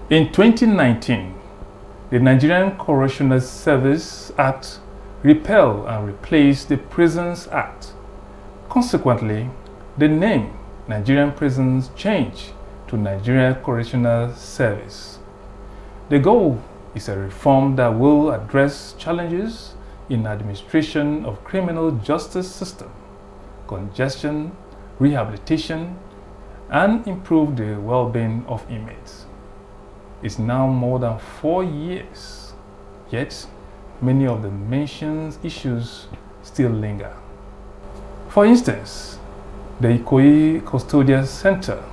In 2019, the Nigerian Correctional Service Act repealed and replaced the Prisons Act. Consequently, the name Nigerian Prisons changed to Nigerian Correctional Service. The goal is a reform that will address challenges in administration of criminal justice system, congestion, rehabilitation, and improve the well-being of inmates. It's now more than 4 years, yet many of the mentioned issues still linger. For instance, the Ikoyi Custodial Center,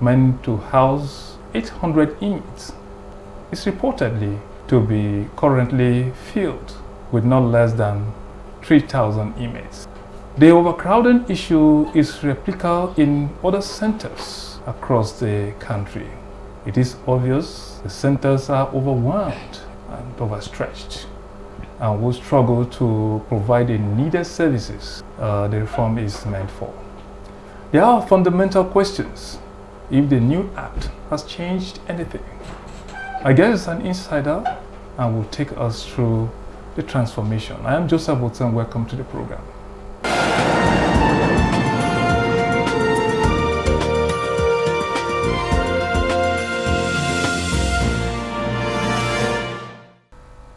meant to house 800 inmates, is reportedly to be currently filled with not less than 3,000 inmates. The overcrowding issue is replicable in other centers across the country. It is obvious the centers are overwhelmed and overstretched and will struggle to provide the needed services the reform is meant for. There are fundamental questions if the new act has changed anything. I guess an insider and will take us through the transformation. I am Joseph Watson. Welcome to the program.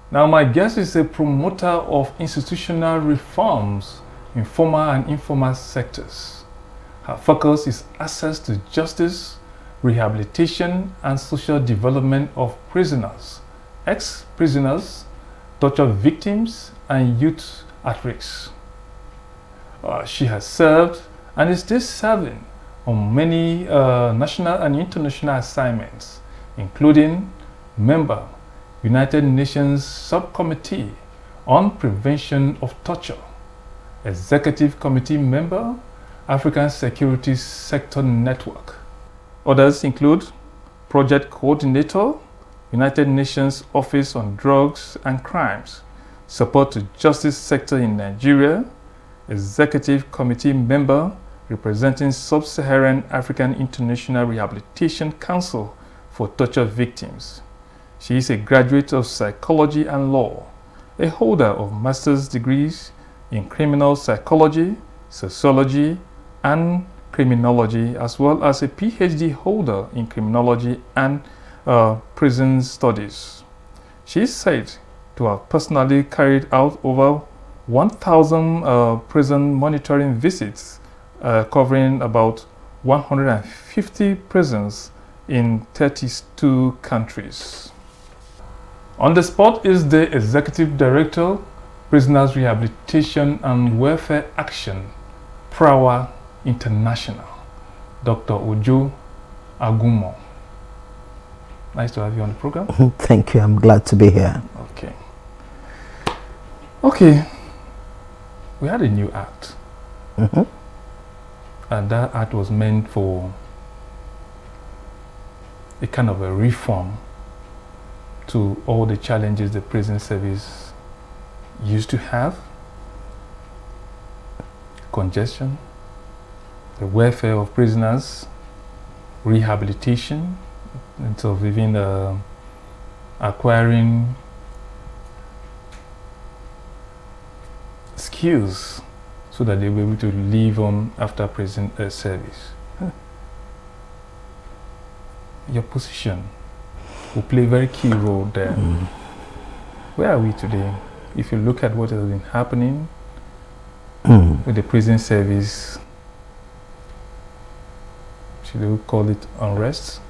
Now, my guest is a promoter of institutional reforms in formal and informal sectors. Her focus is access to justice, rehabilitation, and social development of prisoners, ex-prisoners, torture victims, and youth at risk. She has served and is still serving on many national and international assignments, including member United Nations Subcommittee on Prevention of Torture, Executive Committee member, African Security Sector Network. Others include Project Coordinator, United Nations Office on Drugs and Crimes, Support to Justice Sector in Nigeria, Executive Committee member representing Sub-Saharan African International Rehabilitation Council for Torture Victims. She is a graduate of psychology and law, a holder of master's degrees in criminal psychology, sociology, and criminology, as well as a PhD holder in criminology and prison studies. She is said to have personally carried out over 1,000 prison monitoring visits, covering about 150 prisons in 32 countries. On the spot is the Executive Director, Prisoners Rehabilitation and Welfare Action, Prawa International, Dr. Ojo Agomoh. Nice to have you on the program. Thank you. I'm glad to be here. Okay. We had a new act. And that act was meant for a kind of a reform to all the challenges the prison service used to have: congestion, the welfare of prisoners, rehabilitation, and so even acquiring skills so that they'll be able to live on after prison service. Your position will play a very key role there. Where are we today? If you look at what has been happening with the prison service, should we call it unrest,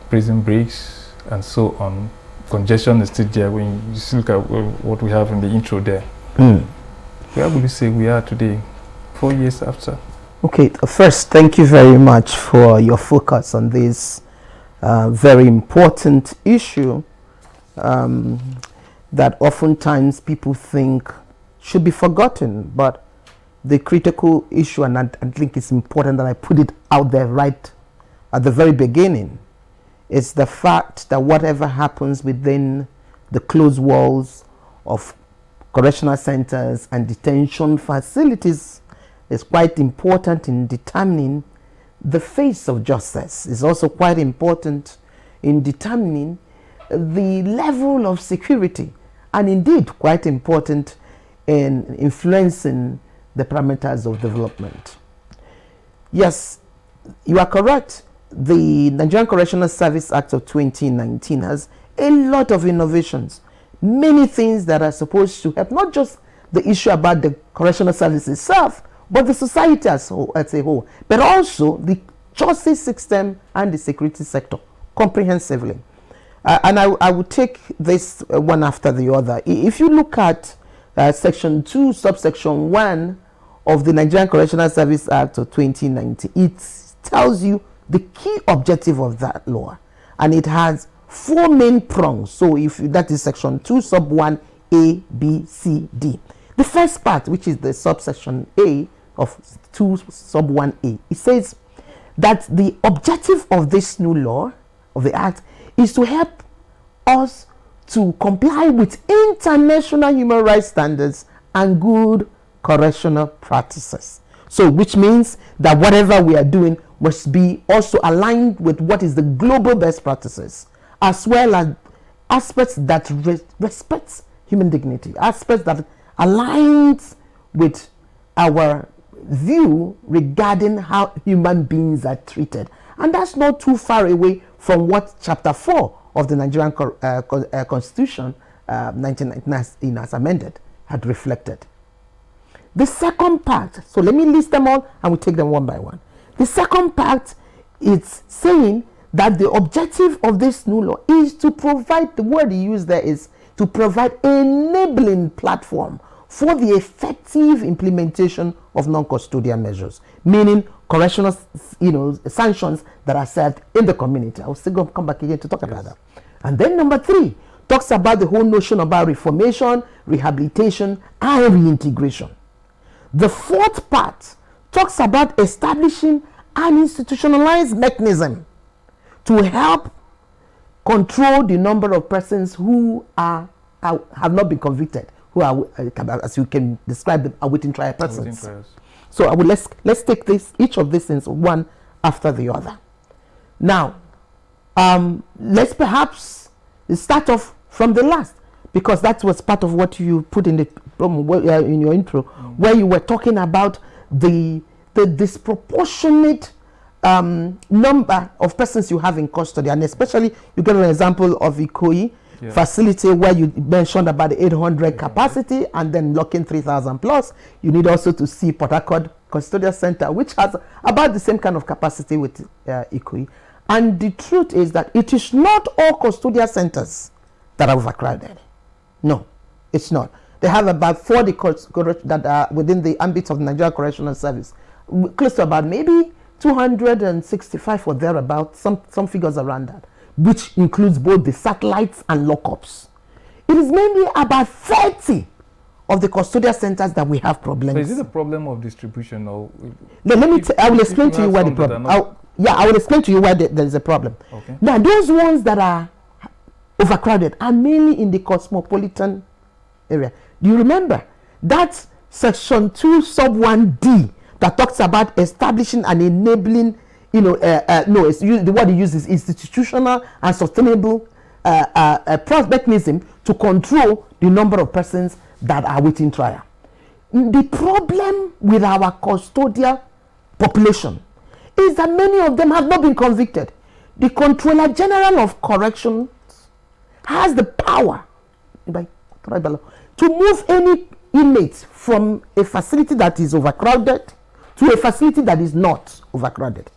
prison breaks, and so on. Congestion is still there when you just look at what we have in the intro there. Where would you say we are today, 4 years after? Okay, first, thank you very much for your focus on this very important issue that oftentimes people think should be forgotten. But the critical issue, and I think it's important that I put it out there right at the very beginning, is the fact that whatever happens within the closed walls of correctional centers and detention facilities is quite important in determining the face of justice. It's also quite important in determining the level of security, and indeed quite important in influencing the parameters of development. Yes, you are correct. The Nigerian Correctional Service Act of 2019 has a lot of innovations, many things that are supposed to help not just the issue about the correctional service itself, but the society as a whole, but also the justice system and the security sector comprehensively. And I will take this one after the other. If you look at Section 2, subsection 1 of the Nigerian Correctional Service Act of 2019, it tells you the key objective of that law, and it has 4 main prongs. So if that is Section 2, sub 1, A, B, C, D. The first part, which is the subsection A of 2, sub 1A, it says that the objective of this new law, of the Act, is to help us to comply with international human rights standards and good correctional practices. So, which means that whatever we are doing must be also aligned with what is the global best practices, as well as aspects that respect human dignity, aspects that aligns with our view regarding how human beings are treated. And that's not too far away from what Chapter 4 of the Nigerian Constitution, 1999, as amended, had reflected. The second part, so let me list them all and we'll take them one by one. The second part is saying that the objective of this new law is to provide, the word he used there is to provide enabling platform for the effective implementation of non-custodial measures, meaning correctional, sanctions that are served in the community. I'll still come back again to talk about that. And then number 3 talks about the whole notion about reformation, rehabilitation, and reintegration. The fourth part talks about establishing an institutionalized mechanism to help control the number of persons who have not been convicted, who are, as you can describe them, awaiting trial persons. So let's take each of these things one after the other. Now, let's perhaps start off from the last, because that was part of what you put in in your intro, where you were talking about the disproportionate number of persons you have in custody, and especially you get an example of Ikoyi facility where you mentioned about the 800 capacity and then locking 3,000 plus. You need also to see Port Harcourt Custodial Center, which has about the same kind of capacity with Ikoyi. And the truth is that it is not all custodial centers that are overcrowded. No, it's not. They have about 40 that are within the ambit of the Nigerian Correctional Service, close to about maybe 265 or thereabout, some figures around that, which includes both the satellites and lockups. It is mainly about 30 of the custodial centers that we have problems. So is it a problem of distribution, or? I will explain to you why the problem. I will explain to you why there is a problem. Okay. Now, those ones that are overcrowded are mainly in the cosmopolitan area. Do you remember that Section 2 sub 1D that talks about establishing and enabling, the word he uses is institutional and sustainable mechanism to control the number of persons that are waiting trial. The problem with our custodial population is that many of them have not been convicted. The Controller General of Corrections has the power to move any inmate from a facility that is overcrowded to a facility that is not overcrowded.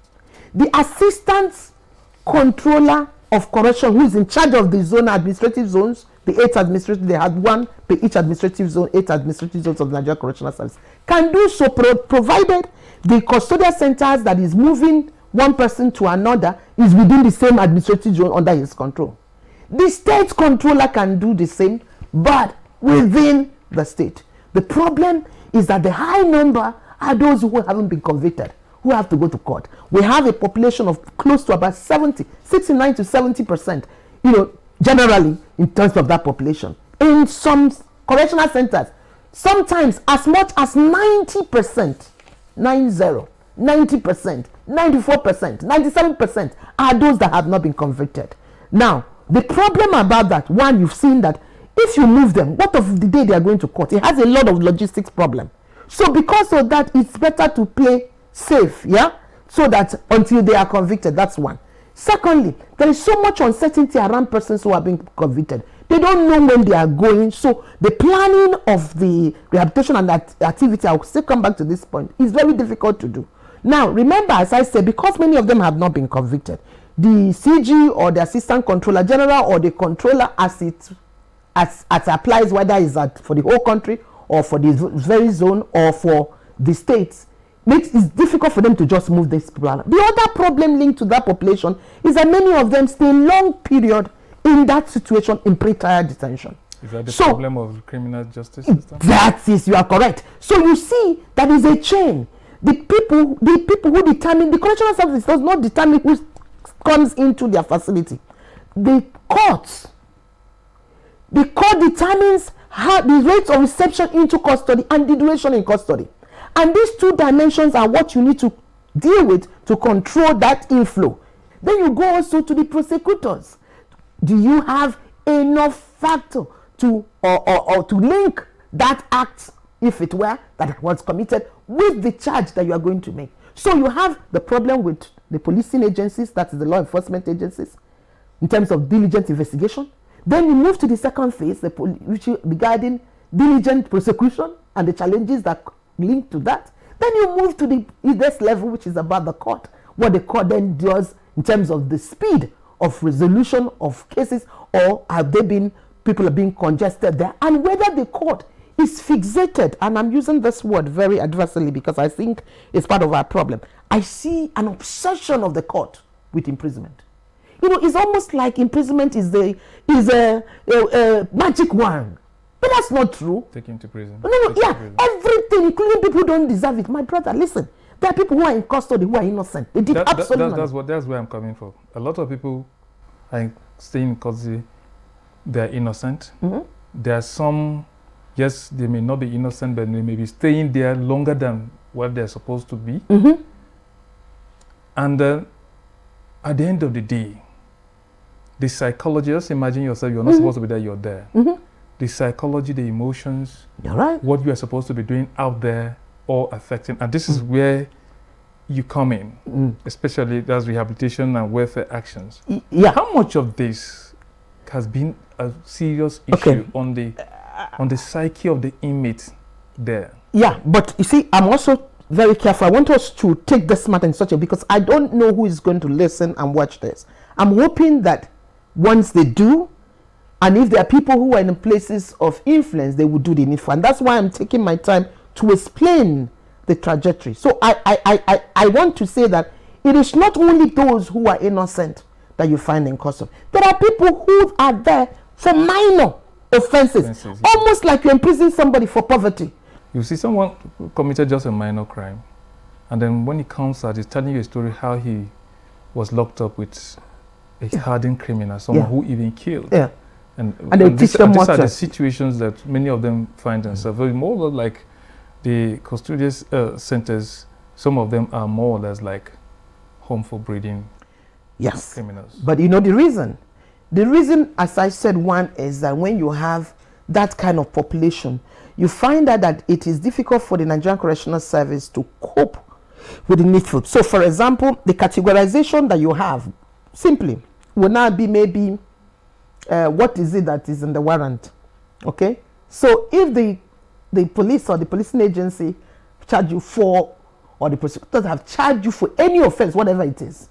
The Assistant Controller of Correction, who is in charge of the zone administrative zones, the 8 administrative, they had one per each administrative zone, 8 administrative zones of the Nigerian Correctional Service, can do so provided the custodial centers that is moving one person to another is within the same administrative zone under his control. The state controller can do the same, but within the state. The problem is that the high number are those who haven't been convicted, who have to go to court. We have a population of close to about 69 to 70%, generally in terms of that population. In some correctional centers, sometimes as much as 90%, 90%, 90%, 94%, 97% are those that have not been convicted. Now, the problem about that, one, you've seen that if you move them, what of the day they are going to court? It has a lot of logistics problem. So because of that, it's better to play safe, yeah? So that until they are convicted, that's one. Secondly, there is so much uncertainty around persons who are being convicted. They don't know when they are going. So the planning of the rehabilitation and that activity, I'll still come back to this point, is very difficult to do. Now, remember, as I said, because many of them have not been convicted, the CG or the Assistant Controller General or the Controller as it applies, whether it's for the whole country or for the very zone or for the states, makes it difficult for them to just move this people around. The other problem linked to that population is that many of them stay long period in that situation in pre-trial detention. Is that the problem of the criminal justice system? That is, you are correct. So you see, that is a chain. The people who determine, the correctional service does not determine who comes into their facility. The court determines how the rates of reception into custody and the duration in custody. And these two dimensions are what you need to deal with to control that inflow. Then you go also to the prosecutors. Do you have enough factor to or to link that act, if it were, that was committed with the charge that you are going to make? So you have the problem with the policing agencies, that is the law enforcement agencies, in terms of diligent investigation. Then you move to the second phase, which is regarding diligent prosecution and the challenges that link to that. Then you move to the next level, which is about the court, what the court then does in terms of the speed of resolution of cases, or people are being congested there, and whether the court is fixated, and I'm using this word very adversely because I think it's part of our problem. I see an obsession of the court with imprisonment. You know, it's almost like imprisonment is a magic wand. But that's not true. Take him to prison. No, everything, including people who don't deserve it. My brother, listen, there are people who are in custody who are innocent. They did absolutely nothing. That's where I'm coming from. A lot of people are staying in custody, they're innocent. Mm-hmm. There are some, yes, they may not be innocent, but they may be staying there longer than what they're supposed to be. Mm-hmm. And at the end of the day, the psychology, just imagine yourself, you're not supposed to be there, you're there. Mm-hmm. The psychology, the emotions, what you are supposed to be doing out there, all affecting. And this is where you come in, especially that's rehabilitation and welfare actions. How much of this has been a serious issue on the psyche of the inmate there? Yeah, but you see, I'm also very careful. I want us to take this matter in such a, because I don't know who is going to listen and watch this. I'm hoping that once they do, and if there are people who are in places of influence, they will do the needful. And that's why I'm taking my time to explain the trajectory. So I want to say that it is not only those who are innocent that you find in custody. There are people who are there for minor offenses, almost like you imprison somebody for poverty. You see someone who committed just a minor crime, and then when he comes out, he's telling you a story how he was locked up with a hardened criminal, someone who even killed. Yeah. And these are the situations that many of them find themselves. Very more like the custodial centers, some of them are more or less like home for breeding criminals. But you know the reason? The reason, as I said, one is that when you have that kind of population, you find out that it is difficult for the Nigerian Correctional Service to cope with the needful. So, for example, the categorization that you have simply will now be maybe what is it that is in the warrant? Okay, so if the police or the policing agency charge you for, or the prosecutors have charged you for any offense, whatever it is,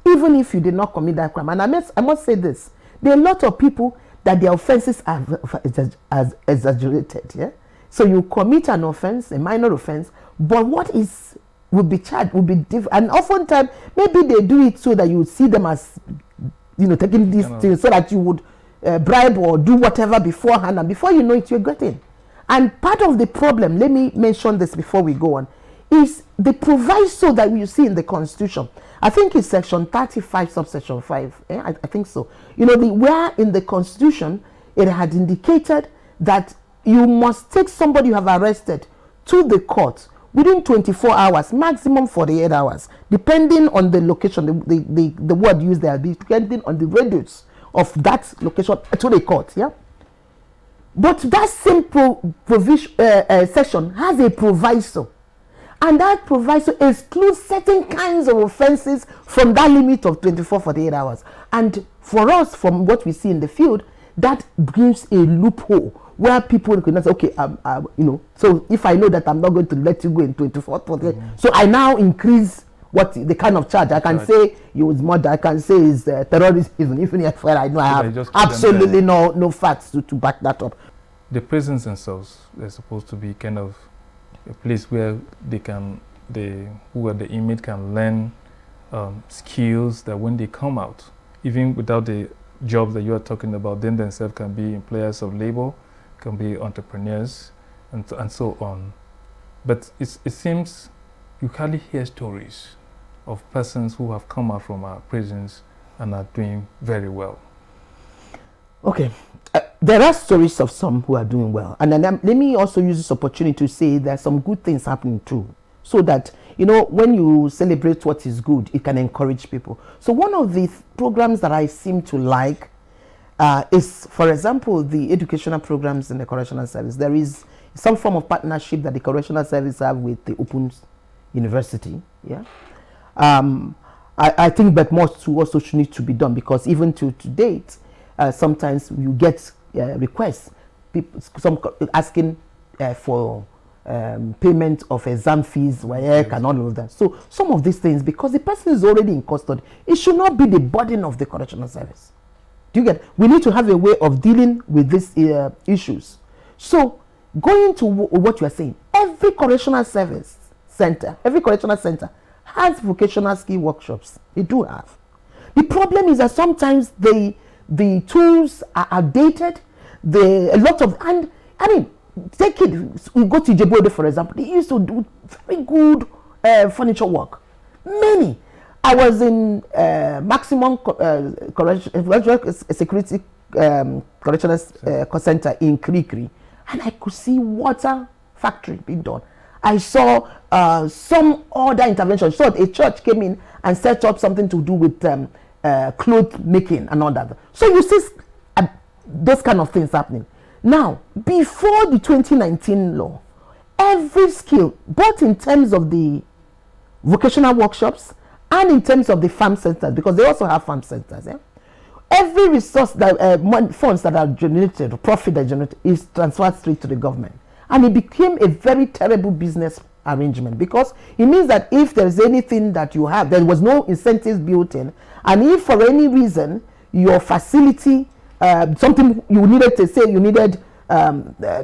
even if you did not commit that crime, and I must say this, there are a lot of people that their offenses are exaggerated. Yeah, so you commit an offense, a minor offense, but what will be charged will be different, and oftentimes maybe they do it so that you see them as, you know, taking these things so that you would bribe or do whatever beforehand, and before you know it, you're getting. And part of the problem, let me mention this before we go on, is the proviso that you see in the Constitution. I think it's section 35, subsection 5. I think so. You know, where in the Constitution, it had indicated that you must take somebody you have arrested to the court within 24 hours, maximum 48 hours, depending on the location, the word used there, depending on the radius of that location to the court. Yeah. But that same section has a proviso, and that proviso excludes certain kinds of offenses from that limit of 48 hours. And for us, from what we see in the field, that brings a loophole where people can say, okay, so if I know that I'm not going to let you go in 48, so I now increase what the kind of charge. I can say you was murder, I can say is terrorism, even if I know I have absolutely no facts to back that up. The prisons themselves, they're supposed to be kind of a place where the inmate can learn skills that when they come out, even without the jobs that you are talking about, then themselves can be employers of labor, can be entrepreneurs, and so on. But it seems you hardly hear stories of persons who have come out from our prisons and are doing very well. Okay. There are stories of some who are doing well. And then let me also use this opportunity to say there's some good things happening too. So that, when you celebrate what is good, it can encourage people. So one of the programs that I seem to like is, for example, the educational programs in the correctional service. There is some form of partnership that the correctional service have with the Open University. Yeah. I think that more also should need to be done, because even to date, sometimes you get requests, some asking for payment of exam fees, and all of that. So some of these things, because the person is already in custody, it should not be the burden of the correctional service. Do you get? We need to have a way of dealing with these issues. So going to what you are saying, every correctional center has vocational skill workshops. They do have. The problem is that sometimes the tools are outdated. Take it, we go to Abuja, for example. They used to do very good furniture work. Many. I was in maximum security correctional center in Kirikiri, and I could see water factory being done. I saw some other intervention. So a church came in and set up something to do with cloth making and all that. So you see those kind of things happening. Now, before the 2019 law, every skill, both in terms of the vocational workshops and in terms of the farm centers, because they also have farm centers, every resource that funds that are generated, or profit that are generated, is transferred straight to the government. And it became a very terrible business arrangement, because it means that if there is anything that you have, there was no incentives built in, and if for any reason your facility, something you needed to say,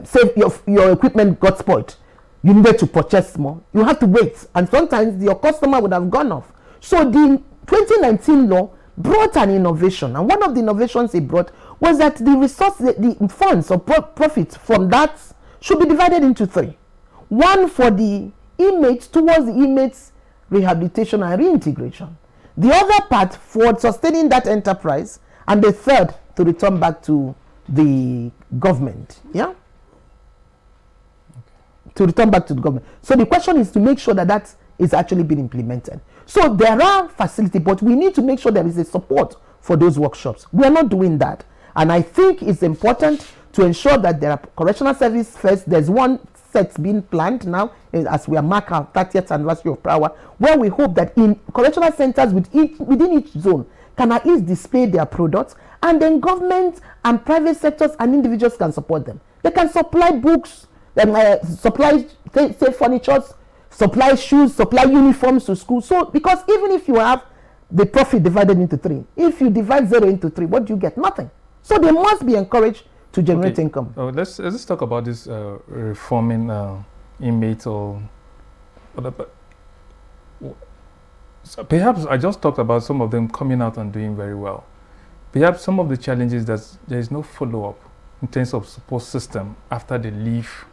say your equipment got spoiled, you needed to purchase more, you have to wait, and sometimes your customer would have gone off. So the 2019 law brought an innovation, and one of the innovations it brought was that the resource, the funds or profits from that should be divided into three. One for the inmates, towards the inmates' rehabilitation and reintegration. The other part for sustaining that enterprise, and the third to return back to the government. Yeah? Okay. To return back to the government. So the question is to make sure that that is actually being implemented. So there are facilities, but we need to make sure there is a support for those workshops. We are not doing that. And I think it's important to ensure that there are correctional service first. There's one set being planned now as we are marking our 30th anniversary of Power, where we hope that in correctional centers within each zone can at least display their products, and then government and private sectors and individuals can support them. They can supply books, supply say furniture, supply shoes, supply uniforms to school. So because even if you have the profit divided into three, if you divide 0 into 3, what do you get? Nothing. So they must be encouraged to generate income. Let's talk about this reforming inmates or so perhaps I just talked about some of them coming out and doing very well. Perhaps some of the challenges that there is no follow-up in terms of support system after they leave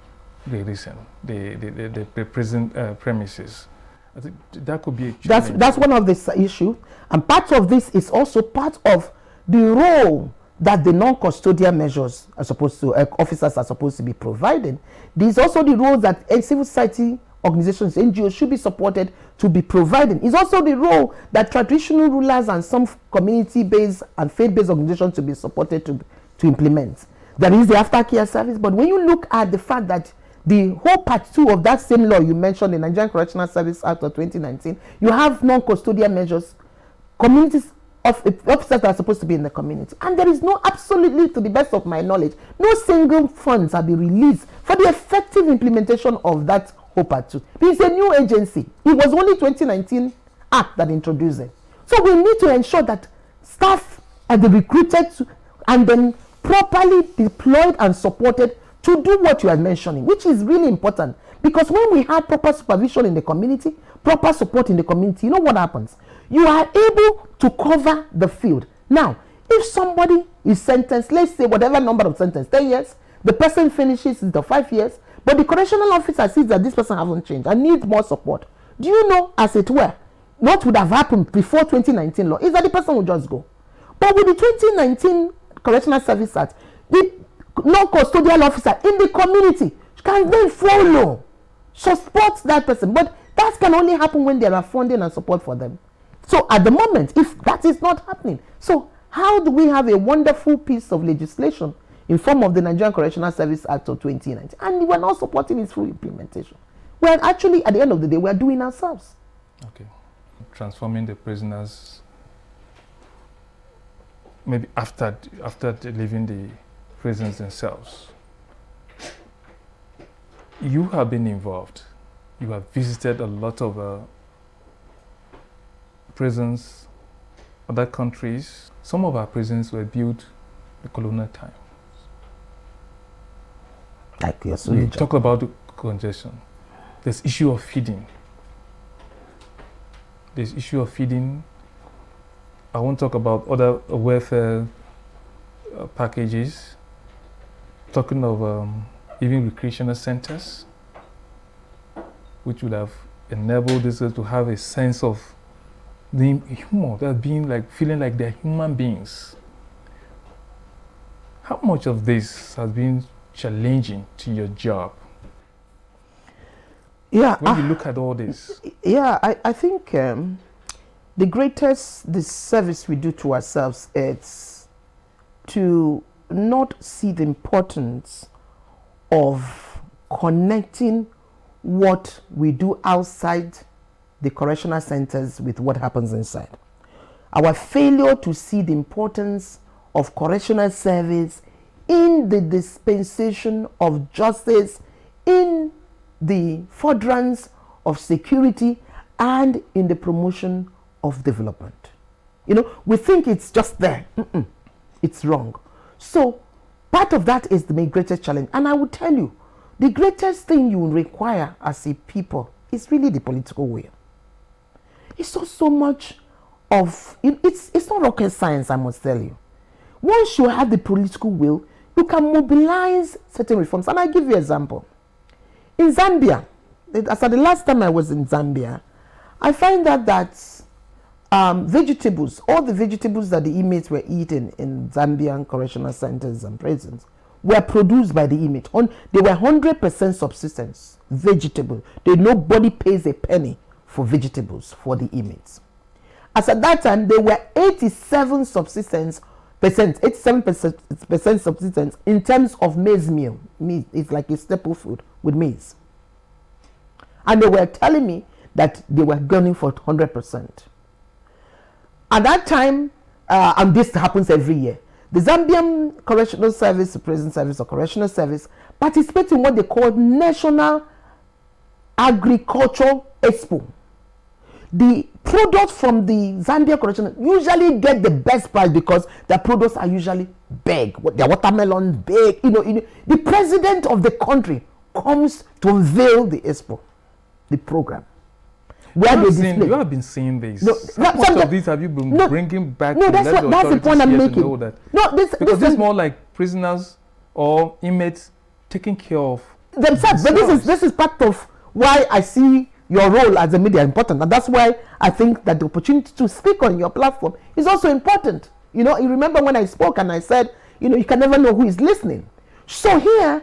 the prison premises. I think that could be a challenge. That's one of the issues, and part of this is also part of the role that the non-custodial measures are supposed to, officers are supposed to be providing. There's also the role that civil society organizations, NGOs should be supported to be providing. It's also the role that traditional rulers and some community-based and faith-based organizations to be supported to implement. There is the aftercare service, but when you look at the fact that the whole part 2 of that same law you mentioned, the Nigerian Correctional Service Act of 2019, you have non-custodial measures, communities of officers that are supposed to be in the community. And there is no, absolutely, to the best of my knowledge, no single funds have been released for the effective implementation of that whole part 2. It's a new agency. It was only 2019 Act that introduced it. So we need to ensure that staff are recruited and then properly deployed and supported to do what you are mentioning, which is really important. Because when we have proper supervision in the community, proper support in the community, you know what happens? You are able to cover the field. Now, if somebody is sentenced, let's say whatever number of sentence, 10 years, the person finishes the 5 years, but the correctional officer sees that this person hasn't changed and needs more support. Do you know, as it were, what would have happened before 2019 law is that the person would just go. But with the 2019 Correctional Service Act, the non-custodial officer in the community can then follow, support that person. But that can only happen when there are funding and support for them. So at the moment, if that is not happening, so how do we have a wonderful piece of legislation in form of the Nigerian Correctional Service Act of 2019 and we're not supporting its full implementation? We're actually, at the end of the day, we're doing ourselves. Okay. Transforming the prisoners, maybe after leaving the prisons themselves. You have been involved. You have visited a lot of prisons, other countries. Some of our prisons were built in the colonial times. Like yes, we talk about the congestion. There's issue of feeding. I won't talk about other welfare packages. Talking of even recreational centers, which would have enabled this to have a sense of the humor, that being like feeling like they're human beings. How much of this has been challenging to your job? Yeah, when you look at all this. Yeah, I think the service we do to ourselves is to not see the importance of connecting what we do outside the correctional centers with what happens inside. Our failure to see the importance of correctional service in the dispensation of justice, in the furtherance of security, and in the promotion of development. You know, we think it's just there. It's wrong. So part of that is the greatest challenge. And I will tell you, the greatest thing you require as a people is really the political will. It's not so much of, it's not rocket science, I must tell you. Once you have the political will, you can mobilize certain reforms. And I'll give you an example. In Zambia, as at the last time I was in Zambia, I find that vegetables, all the vegetables that the inmates were eating in Zambian correctional centers and prisons were produced by the inmates. They were 100% subsistence, vegetable. Nobody pays a penny for vegetables for the inmates. As at that time, there were 87% subsistence in terms of maize meal. Maize is like a staple food with maize. And they were telling me that they were gunning for 100%. At that time, and this happens every year, the Zambian Correctional Service, Prison Service or Correctional Service participates in what they call National Agricultural Expo. The products from the Zambia Correctional usually get the best price because their products are usually big. Their watermelons big. The president of the country comes to unveil the expo, the program. You have been seeing this. How much of this have you been bringing back to that's the point I'm making. Because this is more like prisoners or inmates taking care of themselves. But this is part of why I see your role as a media important, and that's why I think that the opportunity to speak on your platform is also important. You remember when I spoke and I said, you can never know who is listening. So here,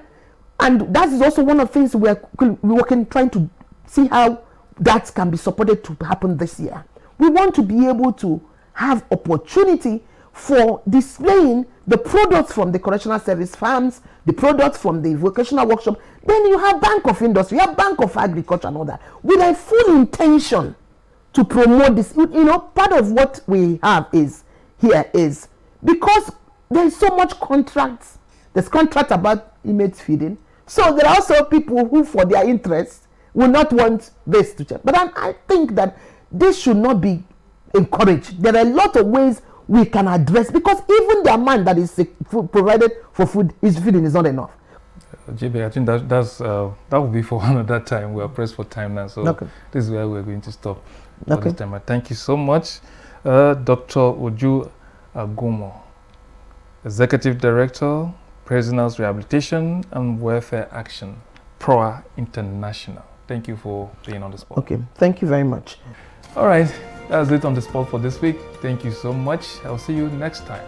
and that is also one of the things we're working, trying to see how that can be supported to happen this year. We want to be able to have opportunity for displaying the products from the correctional service farms, the products from the vocational workshop. Then you have Bank of Industry, you have Bank of Agriculture and all that, with a full intention to promote this. Part of what we have is because there is so much contracts. There's contract about inmates feeding. So there are also people who, for their interest, will not want this to change. But I think that this should not be encouraged. There are a lot of ways we can address, because even the amount that is provided for food is feeding is not enough. JB, I think that will be for another time. We are pressed for time now, so this is where we're going to stop for this time. Thank you so much, Dr. Uju Agomoh, Executive Director, Prisoners Rehabilitation and Welfare Action, PROA International. Thank you for being on the spot. Okay, thank you very much. All right, that's it on the spot for this week. Thank you so much. I'll see you next time.